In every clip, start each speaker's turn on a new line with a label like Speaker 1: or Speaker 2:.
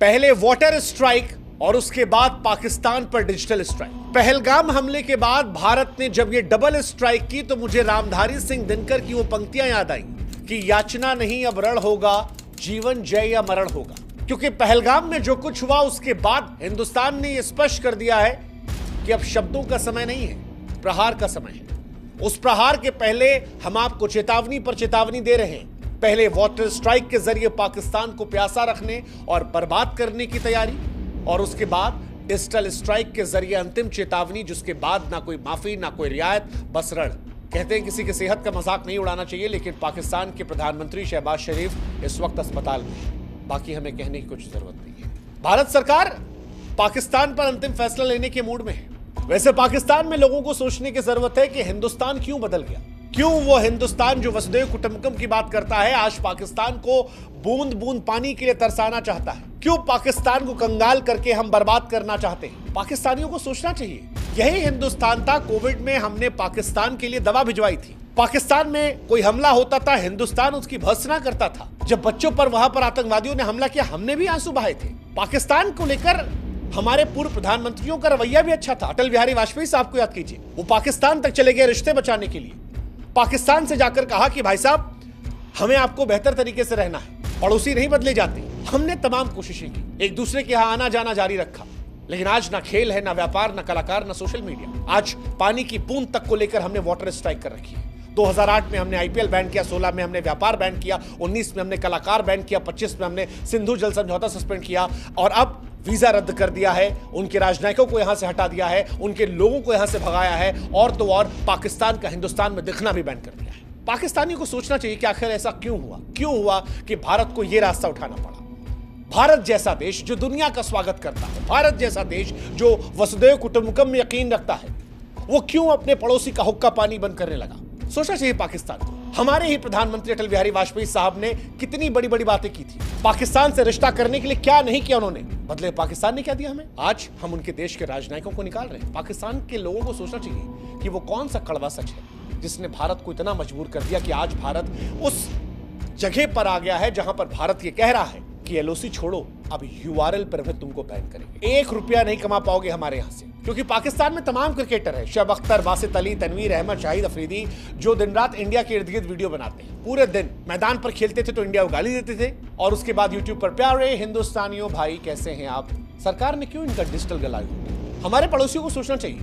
Speaker 1: पहले water strike और उसके बाद पाकिस्तान पर डिजिटल स्ट्राइक। पहलगाम हमले के बाद भारत ने जब ये डबल स्ट्राइक की तो मुझे रामधारी सिंह दिनकर की वो पंक्तियां याद आई कि याचना नहीं अब रण होगा, जीवन जय या मरण होगा। क्योंकि पहलगाम में जो कुछ हुआ उसके बाद हिंदुस्तान ने यह स्पष्ट कर दिया है कि अब शब्दों का समय नहीं है, प्रहार का समय है। उस प्रहार के पहले हम आपको चेतावनी पर चेतावनी दे रहे हैं। पहले वाटर स्ट्राइक के जरिए पाकिस्तान को प्यासा रखने और बर्बाद करने की तैयारी, और उसके बाद डिजिटल स्ट्राइक के जरिए अंतिम चेतावनी, जिसके बाद ना कोई माफी ना कोई रियायत, बस रण। कहते हैं किसी की सेहत का मजाक नहीं उड़ाना चाहिए, लेकिन पाकिस्तान के प्रधानमंत्री शहबाज शरीफ इस वक्त अस्पताल में है। बाकी हमें कहने की कुछ जरूरत नहीं है। भारत सरकार पाकिस्तान पर अंतिम फैसला लेने के मूड में है। वैसे पाकिस्तान में लोगों को सोचने की जरूरत है कि हिंदुस्तान क्यों बदल गया, क्यों वो हिंदुस्तान जो वसुधैव कुटुंबकम की बात करता है आज पाकिस्तान को बूंद बूंद पानी के लिए तरसाना चाहता है। क्यों पाकिस्तान को कंगाल करके हम बर्बाद करना चाहते हैं। पाकिस्तानियों को सोचना चाहिए, यही हिंदुस्तान था। कोविड में हमने पाकिस्तान के लिए दवा भिजवाई थी। पाकिस्तान में कोई हमला होता था, हिंदुस्तान उसकी भर्त्सना करता था। जब बच्चों पर वहां पर आतंकवादियों ने हमला किया, हमने भी आंसू बहाए थे। पाकिस्तान को लेकर हमारे पूर्व प्रधानमंत्रियों का रवैया भी अच्छा था। अटल बिहारी वाजपेयी साहब को याद कीजिए, वो पाकिस्तान तक चले गए रिश्ते बचाने के लिए। पाकिस्तान से जाकर कहा कि भाई साहब हमें आपको बेहतर तरीके से रहना है, पड़ोसी नहीं बदले जाते। हमने तमाम कोशिशें की, एक दूसरे के यहां आना जाना जारी रखा, लेकिन आज ना खेल है, ना व्यापार, ना कलाकार, ना सोशल मीडिया। आज पानी की बूंद तक को लेकर हमने वाटर स्ट्राइक कर रखी है। 2008 में हमने आईपीएल बैन किया, 16 में हमने व्यापार बैन किया, 19 में हमने कलाकार बैन किया, 25 में हमने सिंधु जल समझौता सस्पेंड किया, और अब वीजा रद्द कर दिया है, उनके राजनयिकों को यहां से हटा दिया है, उनके लोगों को यहां से भगाया है, और तो और पाकिस्तान का हिंदुस्तान में दिखना भी बैन कर दिया है। पाकिस्तानियों को सोचना चाहिए कि आखिर ऐसा क्यों हुआ कि भारत को यह रास्ता उठाना पड़ा। भारत जैसा देश जो दुनिया का स्वागत करता है, भारत जैसा देश जो वसुधैव कुटुंबकम में यकीन रखता है, वो क्यों अपने पड़ोसी का हुक्का पानी बंद करने लगा। सोचना चाहिए पाकिस्तान को। हमारे ही प्रधानमंत्री अटल बिहारी वाजपेयी साहब ने कितनी बड़ी बड़ी बातें की थी। पाकिस्तान से रिश्ता करने के लिए क्या नहीं किया उन्होंने, बदले पाकिस्तान ने क्या दिया हमें। आज हम उनके देश के राजनयिकों को निकाल रहे हैं। पाकिस्तान के लोगों को सोचना चाहिए कि वो कौन सा कड़वा सच है जिसने भारत को इतना मजबूर कर दिया कि आज भारत उस जगह पर आ गया है जहां पर भारत ये कह रहा है कि एलओसी छोड़ो, अब यूआरएल पर भी तुमको बैन करेंगे। 1 रुपया नहीं कमा पाओगे हमारे यहां से, क्योंकि पाकिस्तान में तमाम क्रिकेटर है, शब अख्तर, बासित अली, तनवीर अहमद, शाहिद अफरीदी, जो दिन रात इंडिया के इर्द गिर्द वीडियो बनाते हैं। पूरे दिन मैदान पर खेलते थे तो इंडिया को गाली देते थे, और उसके बाद यूट्यूब पर प्यारे हिंदुस्तानियों भाई कैसे हैं आप। सरकार ने क्यों इनका डिजिटल गला घोटा। हमारे पड़ोसियों को सोचना चाहिए,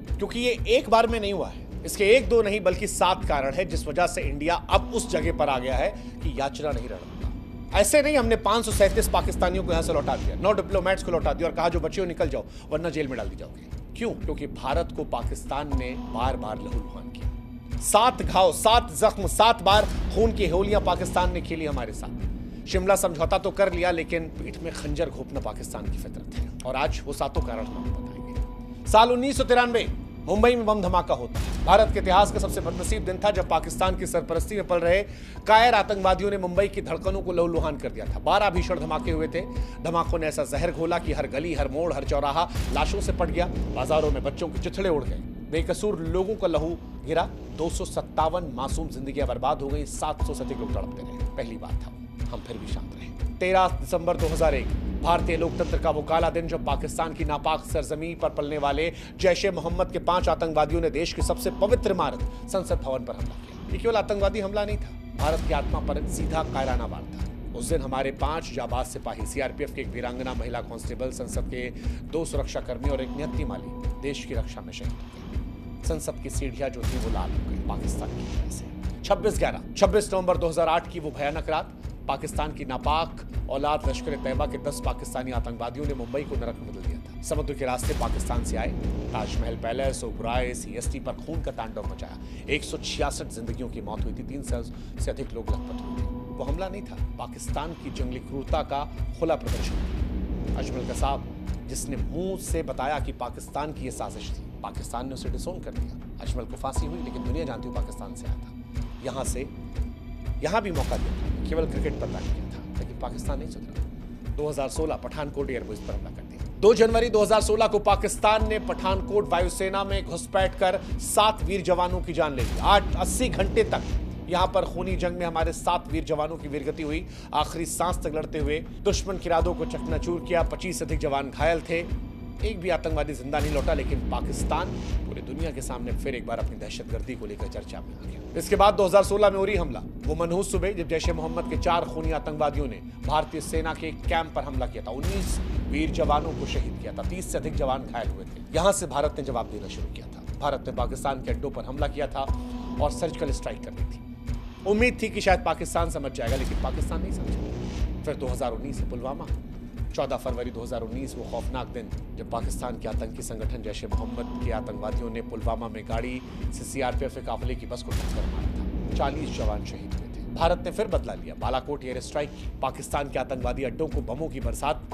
Speaker 1: क्योंकि ये एक बार में नहीं हुआ है। इसके 1 2 नहीं बल्कि 7 कारण है जिस वजह से इंडिया अब उस जगह पर आ गया है कि याचना नहीं रण होगा। ऐसे नहीं हमने 537 पाकिस्तानियों को यहां से लौटा दिया, 9 डिप्लोमेट्स को लौटा दिया और कहा जो बच्चे हो निकल जाओ वरना जेल में डाल दी जाओगे। क्यों? क्योंकि भारत को पाकिस्तान ने बार बार लहूलुहान किया। 7 घाव, 7 जख्म, 7 बार खून की होलियां पाकिस्तान ने खेली हमारे साथ। शिमला समझौता तो कर लिया, लेकिन पीठ में खंजर घोंपना पाकिस्तान की फितरत है, और आज वो 7 कारण हम आपको बताएंगे। साल 1993 मुंबई में बम धमाका होता है। भारत के इतिहास का सबसे बदनसीब दिन था जब पाकिस्तान की सरपरस्ती में पल रहे कायर आतंकवादियों ने मुंबई की धड़कनों को लहूलुहान कर दिया था। 12 भीषण धमाके हुए थे। धमाकों ने ऐसा जहर घोला कि हर गली, हर मोड़, हर चौराहा लाशों से पट गया। बाजारों में बच्चों के चिथड़े उड़ गए, बेकसूर लोगों का लहू गिरा। 257 मासूम जिंदगियां बर्बाद हो गई, 700 से अधिक लोग तड़पते रहे। पहली बात था, हम फिर भी शांत रहे। 13 दिसंबर 2001 भारतीय लोकतंत्र का वो काला दिन जब पाकिस्तान की नापाक सरजमीन पर पलने वाले जैश ए मोहम्मद के 5 आतंकवादियों ने देश की सबसे पवित्र इमारत संसद भवन पर हमला किया। ये केवल आतंकवादी हमला नहीं था, भारत की आत्मा पर सीधा कायराना वार था। उस दिन हमारे 5 जाबाज सिपाही, सीआरपीएफ की एक वीरांगना महिला कांस्टेबल, संसद के 2 सुरक्षाकर्मी और एक नियत्ती माली देश की रक्षा में शहीद हो गए। संसद की सीढ़ियां जो थी वो लाल हो गई पाकिस्तान की वजह से। 26 नवंबर 2008 की वो भयानक रात, पाकिस्तान की नापाक औलाद लश्कर तैयबा के 10 पाकिस्तानी आतंकवादियों ने मुंबई को नरक में बदल दिया था। समुद्र के रास्ते पाकिस्तान से आए, ताजमहल पैलेस, ओबराय, सीएसटी पर खून का तांडव मचाया। 166 जिंदगियों की मौत हुई थी, 300 से अधिक लोग लापता हुए थे। वो हमला नहीं था, पाकिस्तान की जंगली क्रूरता का खुला प्रदर्शन था। अजमल कसाब, जिसने मुंह से बताया कि पाकिस्तान की यह साजिश थी, पाकिस्तान ने उसे डिसोन कर दिया। अजमल को फांसी हुई, लेकिन दुनिया जानती हुई पाकिस्तान से आया था। यहां भी मौका दिया था, केवल क्रिकेट पर बैन किया था, लेकिन पाकिस्तान नहीं सुधरा। 2016 पठानकोट एयरबेस पर हमला कर दिया। 2 जनवरी 2016 को पाकिस्तान ने पठानकोट वायुसेना में घुसपैठ कर 7 वीर जवानों की जान ले ली। 80 घंटे तक यहां पर खूनी जंग में हमारे 7 वीर जवानों की वीरगति हुई। आखिरी सांस तक लड़ते हुए दुश्मन के इरादों को चकनाचूर किया। 25 से अधिक जवान घायल थे। एक भी आतंकवादी जिंदा नहीं लौटा, लेकिन पाकिस्तान पूरी दुनिया के सामने फिर एक बार अपनी दहशतगर्दी को लेकर चर्चा में आ गया। इसके बाद 2016 में उरी हमला, वो मनहूस सुबह जब जैश ए मोहम्मद के 4 खूनी आतंकवादियों ने भारतीय सेना के एक कैंप पर हमला किया था। 19 वीर जवानों को शहीद किया था। 30 से अधिक जवान घायल हुए थे। यहां से भारत ने जवाब देना शुरू किया था। भारत ने पाकिस्तान के अड्डों पर हमला किया था और सर्जिकल स्ट्राइक करनी थी। उम्मीद थी कि शायद पाकिस्तान समझ जाएगा, लेकिन पाकिस्तान नहीं समझा। फिर 2019 से पुलवामा, 14 फरवरी 2019 वो खौफनाक दिन जब पाकिस्तान के आतंकी संगठन जैश ए मोहम्मद के आतंकवादियों ने पुलवामा में गाड़ी से सीआरपीएफ के काफिले की बस को टक्कर मारा था। 40 जवान शहीद हुए थे। भारत ने फिर बदला लिया, बालाकोट एयर स्ट्राइक की, पाकिस्तान के आतंकवादी अड्डों को बमों की बरसात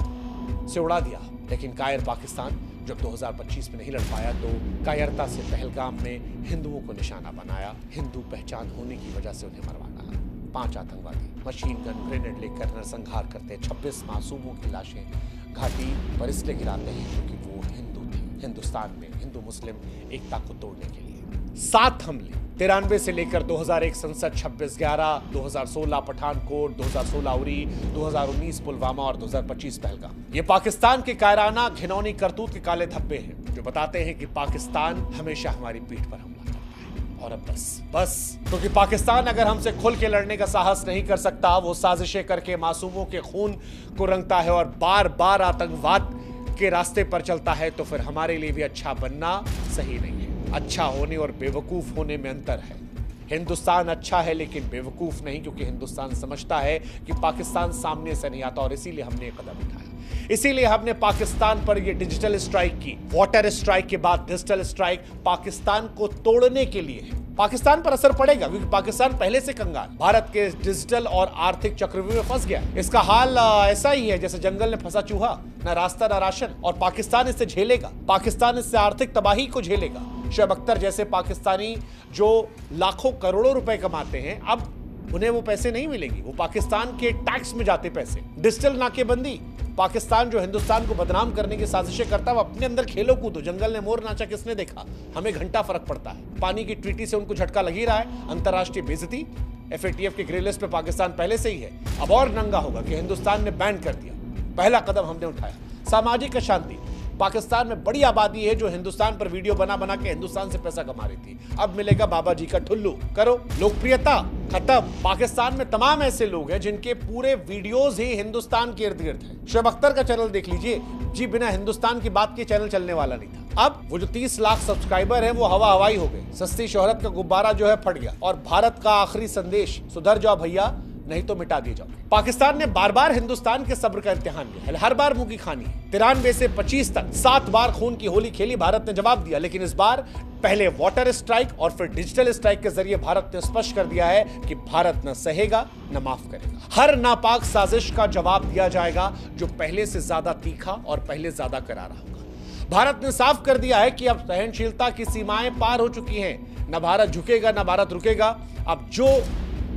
Speaker 1: से उड़ा दिया। लेकिन कायर पाकिस्तान जब 2025 में नहीं लड़ पाया तो कायरता से पहलगाम में हिंदुओं को निशाना बनाया। हिंदू पहचान होने की वजह से उन्हें मरवा डाला। 5 आतंकवादी मशीन गन ग्रेनेड लेकर नरसंहार करते। 26 मासूमों की लाशें घाटी पर इसलिए गिराते हैं क्योंकि वो हिंदू थे। हिंदुस्तान में हिंदू मुस्लिम एकता को तोड़ने के लिए 7 हमले 93 से लेकर 2001 संसद, 26/11, 2016 पठानकोट, 2016 उरी, 2019 पुलवामा और 2025 पहलगाम। ये पाकिस्तान के कायराना घिनौनी करतूत के काले धब्बे हैं जो बताते हैं कि पाकिस्तान हमेशा हमारी पीठ पर हमला करता है। और अब बस क्योंकि पाकिस्तान अगर हमसे खुल के लड़ने का साहस नहीं कर सकता, वो साजिशें करके मासूमों के खून को रंगता है और बार बार आतंकवाद के रास्ते पर चलता है, तो फिर हमारे लिए भी अच्छा बनना सही नहीं है। अच्छा होने और बेवकूफ होने में अंतर है। हिंदुस्तान अच्छा है लेकिन बेवकूफ नहीं, क्योंकि हिंदुस्तान समझता है कि पाकिस्तान सामने से नहीं आता और इसीलिए हमने एक कदम उठाया। इसीलिए हमने पाकिस्तान पर यह डिजिटल स्ट्राइक की। वाटर स्ट्राइक के बाद डिजिटल स्ट्राइक पाकिस्तान को तोड़ने के लिए है। पाकिस्तान पर असर पड़ेगा क्योंकि पाकिस्तान पहले से कंगाल भारत के डिजिटल और आर्थिक चक्रव्यूह में फंस गया। इसका हाल ऐसा ही है जैसे जंगल में फंसा चूहा, ना रास्ता ना राशन, और पाकिस्तान इससे झेलेगा। पाकिस्तान इससे आर्थिक तबाही को झेलेगा। शुएब अख्तर जैसे पाकिस्तानी जो लाखों करोड़ों रुपए कमाते हैं, अब उन्हें वो पैसे नहीं मिलेंगे। वो पाकिस्तान के टैक्स में जाते पैसे। डिजिटल नाकेबंदी, पाकिस्तान जो हिंदुस्तान को बदनाम करने की साजिशें करता है, वो अपने अंदर खेलो कूदो। जंगल ने मोर नाचा किसने देखा? हमें घंटा फर्क पड़ता है। पानी की ट्रीटी से उनको झटका लग ही रहा है। अंतर्राष्ट्रीय बेइज्जती, FATF के ग्रे लिस्ट पे पाकिस्तान पहले से ही है। अब और नंगा होगा कि हिंदुस्तान ने बैन कर दिया। पहला कदम हमने उठाया। सामाजिक अशांति, पाकिस्तान में बड़ी आबादी है जो हिंदुस्तान पर वीडियो बना बना के हिंदुस्तान से पैसा कमा रही थी। अब मिलेगा बाबा जी का ठुल्लू। करो। लोकप्रियता खत्म। पाकिस्तान में तमाम ऐसे लोग हैं जिनके पूरे वीडियोस ही हिंदुस्तान के इर्द गिर्द है। शुएब अख्तर का चैनल देख लीजिए जी, बिना हिंदुस्तान की बात के चैनल चलने वाला नहीं था। अब वो जो 30 लाख सब्सक्राइबर हैं वो हवा हवाई हो गए। सस्ती शोहरत का गुब्बारा जो है फट गया। और भारत का आखिरी संदेश, सुधर जाओ भैया नहीं तो मिटा दिए जाओ। पाकिस्तान ने बार बार हिंदुस्तान के सब्र का इम्तिहान लिया। हर बार मुंह की खानी है। 93 से 25 तक 7 बार खून की होली खेली। भारत ने जवाब दिया, लेकिन इस बार पहले वाटर स्ट्राइक और फिर डिजिटल स्ट्राइक के जरिए भारत ने स्पष्ट कर दिया है कि भारत न सहेगा न माफ करेगा। हर नापाक साजिश का जवाब दिया जाएगा जो पहले से ज्यादा तीखा और पहले ज्यादा करारा होगा। भारत ने साफ कर दिया है कि अब सहनशीलता की सीमाएं पार हो चुकी हैं। न भारत झुकेगा न भारत रुकेगा। अब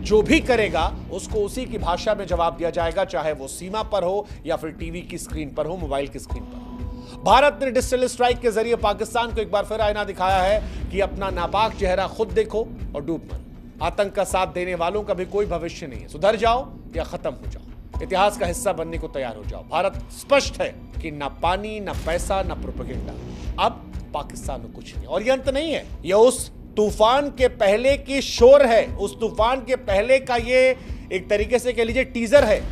Speaker 1: जो भी करेगा उसको उसी की भाषा में जवाब दिया जाएगा, चाहे वो सीमा पर हो या फिर टीवी की स्क्रीन पर हो, मोबाइल की स्क्रीन पर हो। भारत ने डिजिटल स्ट्राइक के जरिए पाकिस्तान को एक बार फिर आईना दिखाया है कि अपना नापाक चेहरा खुद देखो और डूब मरो। आतंक का साथ देने वालों का भी कोई भविष्य नहीं है। सुधर जाओ या खत्म हो जाओ। इतिहास का हिस्सा बनने को तैयार हो जाओ। भारत स्पष्ट है कि ना पानी, ना पैसा, ना प्रोपेगेंडा। अब पाकिस्तान में कुछ नहीं। और ये अंत नहीं है, यह उस तूफान के पहले की शोर है। उस तूफान के पहले का ये एक तरीके से कह लीजिए टीजर है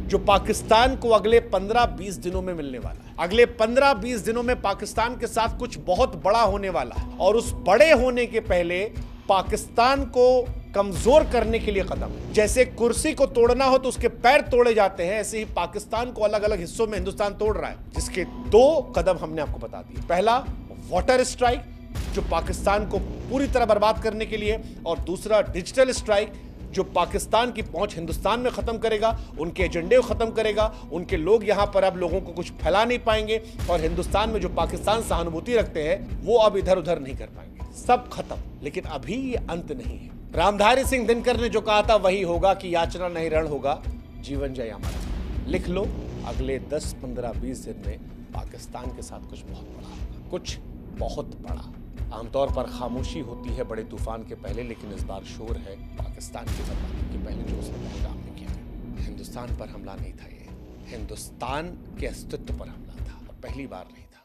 Speaker 1: जो पाकिस्तान को अगले 15-20 दिनों में मिलने वाला है। अगले 15-20 दिनों में पाकिस्तान के साथ कुछ बहुत बड़ा होने वाला है और उस बड़े होने के पहले पाकिस्तान को कमजोर करने के लिए कदम है। जैसे कुर्सी को तोड़ना हो तो उसके पैर तोड़े जाते हैं, ऐसे ही पाकिस्तान को अलग अलग हिस्सों में हिंदुस्तान तोड़ रहा है, जिसके 2 कदम हमने आपको बता दिए। पहला वाटर स्ट्राइक जो पाकिस्तान को पूरी तरह बर्बाद करने के लिए, और दूसरा डिजिटल स्ट्राइक जो पाकिस्तान की पहुंच हिंदुस्तान में खत्म करेगा, उनके एजेंडे को खत्म करेगा। उनके लोग यहां पर अब लोगों को कुछ फैला नहीं पाएंगे और हिंदुस्तान में जो पाकिस्तान सहानुभूति रखते हैं वो अब इधर उधर नहीं कर पाएंगे। सब खत्म। लेकिन अभी ये अंत नहीं है। रामधारी सिंह दिनकर ने जो कहा था वही होगा कि याचना नहीं रण होगा, जीवन जय अमर। लिख लो, अगले 10, 15, 20 दिन में पाकिस्तान के साथ कुछ बहुत बड़ा होगा, कुछ बहुत बड़ा। आमतौर पर खामोशी होती है बड़े तूफान के पहले, लेकिन इस बार शोर है पाकिस्तान की बर्बादी के पहले जो उसने पहलगाम में किया। हिंदुस्तान पर हमला नहीं था, ये हिंदुस्तान के अस्तित्व पर हमला था और पहली बार नहीं था।